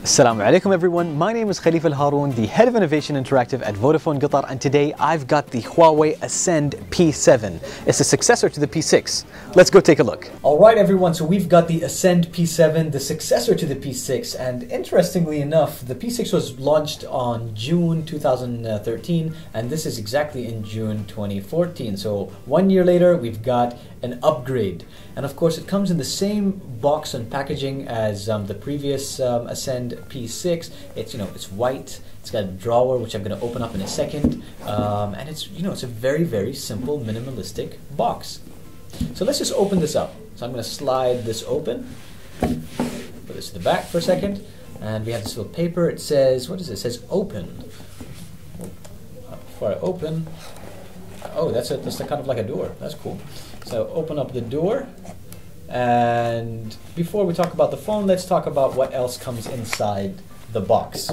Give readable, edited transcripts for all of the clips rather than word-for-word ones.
Assalamu alaikum everyone, my name is Khalifa Al-Haroon, the Head of Innovation Interactive at Vodafone Qatar, and today I've got the Huawei Ascend P7. It's a successor to the P6. Let's go take a look. Alright everyone, so we've got the Ascend P7, the successor to the P6, and interestingly enough, the P6 was launched on June 2013, and this is exactly in June 2014. So 1 year later, we've got an upgrade. And of course, it comes in the same box and packaging as the previous Ascend P6. It's white. It's got a drawer which I'm going to open up in a second, and it's a very simple minimalistic box. So let's just open this up. So I'm going to slide this open. Put this to the back for a second, and we have this little paper. It says, what is it? It says open. Before I open, oh, that's kind of like a door. That's cool. So open up the door, and before we talk about the phone, let's talk about what else comes inside the box.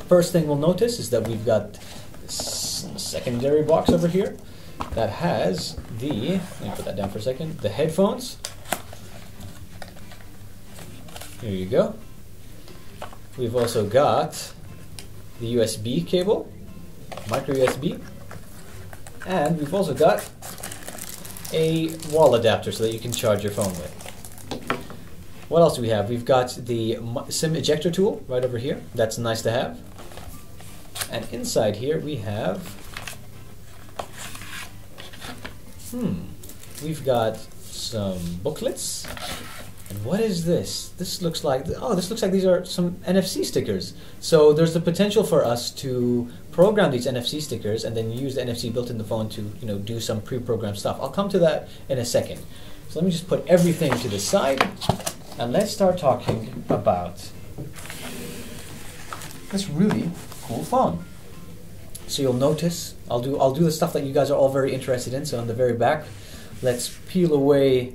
First thing we'll notice is that we've got this secondary box over here that has let me put that down for a second, the headphones. Here you go. We've also got the USB cable, micro USB, and we've also got a wall adapter so that you can charge your phone with. What else do we have? We've got the SIM ejector tool right over here. That's nice to have. And inside here we have we've got some booklets. And what is this? This looks like these are some NFC stickers. So there's the potential for us to program these NFC stickers and then use the NFC built in the phone to do some pre-programmed stuff. I'll come to that in a second. So let me just put everything to the side and let's start talking about this really cool phone. So you'll notice I'll do the stuff that you guys are all very interested in. So on the very back, let's peel away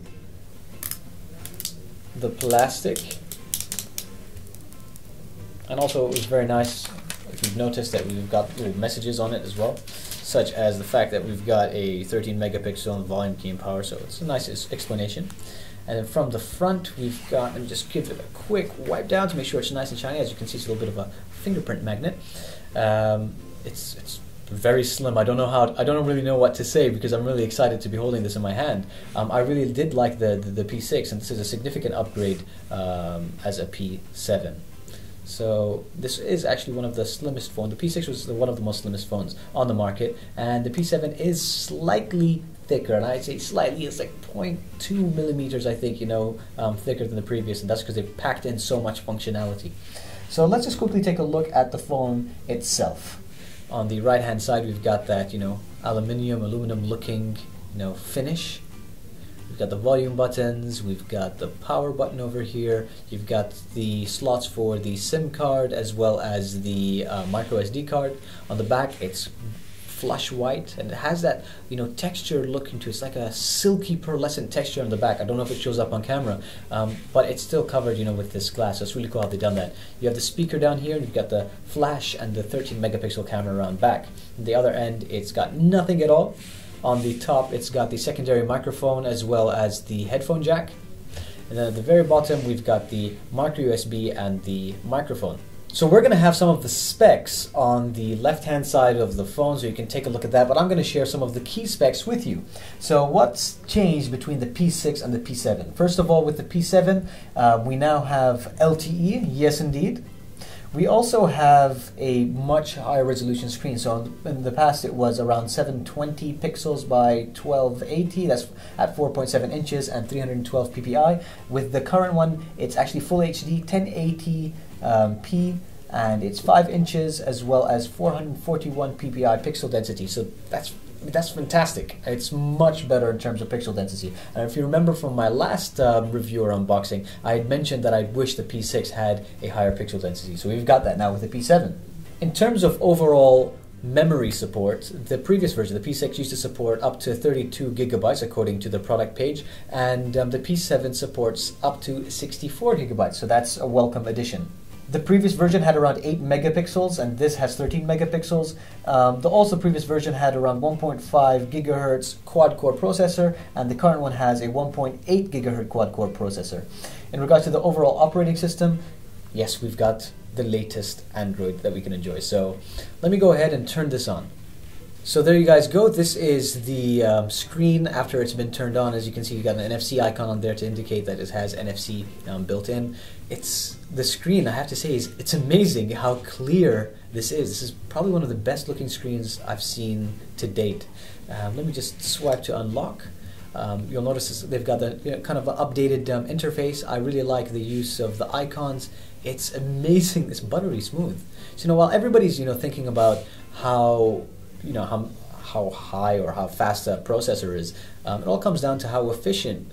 the plastic, and also it was very nice if you've noticed that we've got little messages on it as well, such as the fact that we've got a 13 megapixel volume key and power, so it's a nice explanation. And then from the front we've got, let me just give it a quick wipe down to make sure it's nice and shiny. As you can see, it's a little bit of a fingerprint magnet. It's very slim. I don't really know what to say because I'm really excited to be holding this in my hand. I really did like the P6, and this is a significant upgrade as a P7. So this is actually one of the slimmest phones. The P6 was one of the most slimmest phones on the market, and the P7 is slightly thicker, and I'd say slightly, it's like 0.2 millimeters, I think, thicker than the previous, and that's because they've packed in so much functionality. So let's just quickly take a look at the phone itself. On the right hand side we've got that aluminum looking finish. We've got the volume buttons, we've got the power button over here, you've got the slots for the SIM card as well as the micro SD card. On the back it's flush white, and it has that texture look into it. It's like a silky pearlescent texture on the back. I don't know if it shows up on camera, but it's still covered with this glass, so it's really cool how they've done that. You have the speaker down here, and you've got the flash and the 13 megapixel camera around back. On the other end it's got nothing at all. On the top it's got the secondary microphone as well as the headphone jack, and then at the very bottom we've got the micro USB and the microphone. So we're going to have some of the specs on the left-hand side of the phone, so you can take a look at that, but I'm going to share some of the key specs with you. So what's changed between the P6 and the P7? First of all, with the P7, we now have LTE, yes indeed. We also have a much higher resolution screen. So in the past it was around 720 pixels by 1280, that's at 4.7 inches and 312 ppi. With the current one, it's actually full HD, 1080p, and it's 5 inches as well as 441 ppi pixel density. So that's fantastic. It's much better in terms of pixel density. And if you remember from my last review or unboxing, I had mentioned that I wish the P6 had a higher pixel density. So we've got that now with the P7. In terms of overall memory support, the previous version, the P6, used to support up to 32 gigabytes according to the product page, and the P7 supports up to 64 gigabytes. So that's a welcome addition. The previous version had around 8 megapixels, and this has 13 megapixels. The previous version had around 1.5 gigahertz quad-core processor, and the current one has a 1.8 gigahertz quad-core processor. In regards to the overall operating system, yes, we've got the latest Android that we can enjoy. So let me go ahead and turn this on. So there you guys go. This is the screen after it's been turned on. As you can see, you got an NFC icon on there to indicate that it has NFC built in. It's the screen, I have to say, it's amazing how clear this is. This is probably one of the best looking screens I've seen to date. Let me just swipe to unlock. You'll notice they've got the kind of updated interface. I really like the use of the icons. It's amazing. It's buttery smooth. So while everybody's thinking about how how high or how fast a processor is, it all comes down to how efficient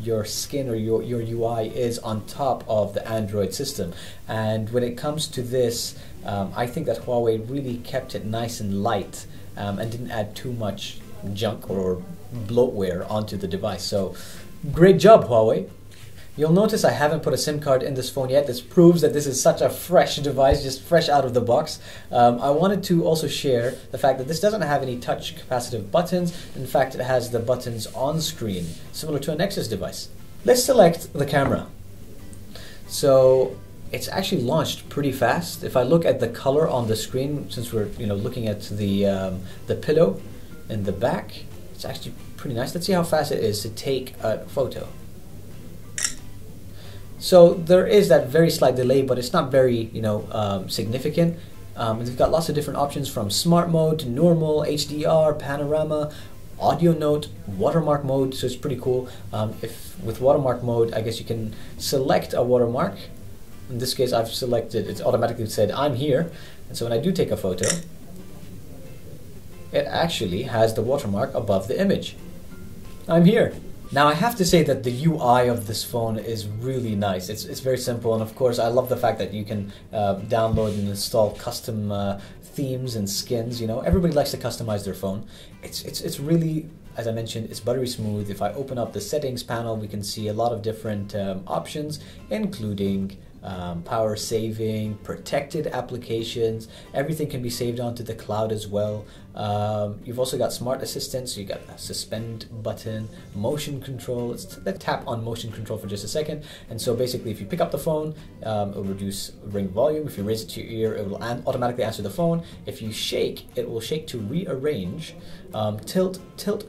your skin or your UI is on top of the Android system. And when it comes to this, I think that Huawei really kept it nice and light and didn't add too much junk or bloatware onto the device. So great job, Huawei. You'll notice I haven't put a SIM card in this phone yet. This proves that this is such a fresh device, just fresh out of the box. I wanted to also share the fact that this doesn't have any touch capacitive buttons. In fact, it has the buttons on screen, similar to a Nexus device. Let's select the camera. So it's actually launched pretty fast. If I look at the color on the screen, since we're looking at the pillow in the back, it's actually pretty nice. Let's see how fast it is to take a photo. So there is that very slight delay, but it's not very significant. We've got lots of different options from smart mode to normal, HDR, panorama, audio note, watermark mode, so it's pretty cool. If with watermark mode, I guess you can select a watermark. In this case, I've selected, it's automatically said I'm here, and so when I do take a photo, it actually has the watermark above the image. I'm here. Now I have to say that the UI of this phone is really nice. It's very simple, and of course I love the fact that you can download and install custom themes and skins. Everybody likes to customize their phone. It's really, as I mentioned, it's buttery smooth. If I open up the settings panel, we can see a lot of different options, including power saving, protected applications. Everything can be saved onto the cloud as well. You've also got smart assistants. So you got a suspend button, motion control. Let's tap on motion control for just a second. And so basically, if you pick up the phone, it'll reduce ring volume. If you raise it to your ear, it will automatically answer the phone. If you shake, it will shake to rearrange, tilt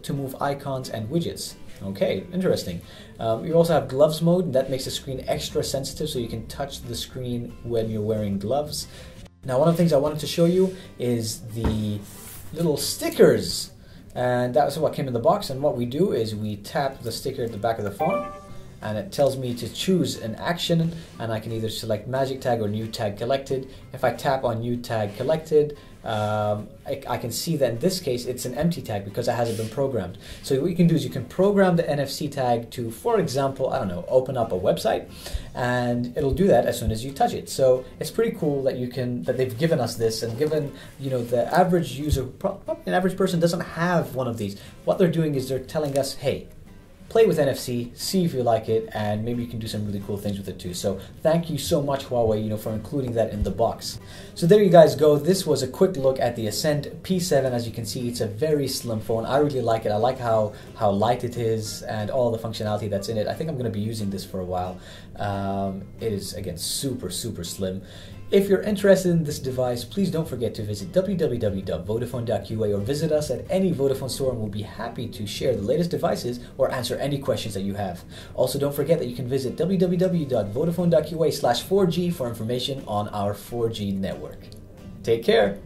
to move icons and widgets. Okay, interesting. You also have gloves mode, and that makes the screen extra sensitive, so you can touch the screen when you're wearing gloves. Now, one of the things I wanted to show you is the little stickers, and that was what came in the box. And what we do is we tap the sticker at the back of the phone, and it tells me to choose an action, and I can either select magic tag or new tag collected. If I tap on new tag collected, I can see that in this case it's an empty tag because it hasn't been programmed. So what you can do is you can program the NFC tag to, for example, I don't know, open up a website, and it'll do that as soon as you touch it. So it's pretty cool that that they've given us this, and given the average user, probably an average person doesn't have one of these. What they're doing is they're telling us, hey, play with NFC, see if you like it, and maybe you can do some really cool things with it too. So thank you so much, Huawei, for including that in the box. So there you guys go. This was a quick look at the Ascend P7. As you can see, it's a very slim phone. I really like it. I like how light it is and all the functionality that's in it. I think I'm going to be using this for a while. It is, again, super, super slim. If you're interested in this device, please don't forget to visit www.vodafone.qa or visit us at any Vodafone store, and we'll be happy to share the latest devices or answer any questions that you have. Also, don't forget that you can visit www.vodafone.qa/4G for information on our 4G network. Take care!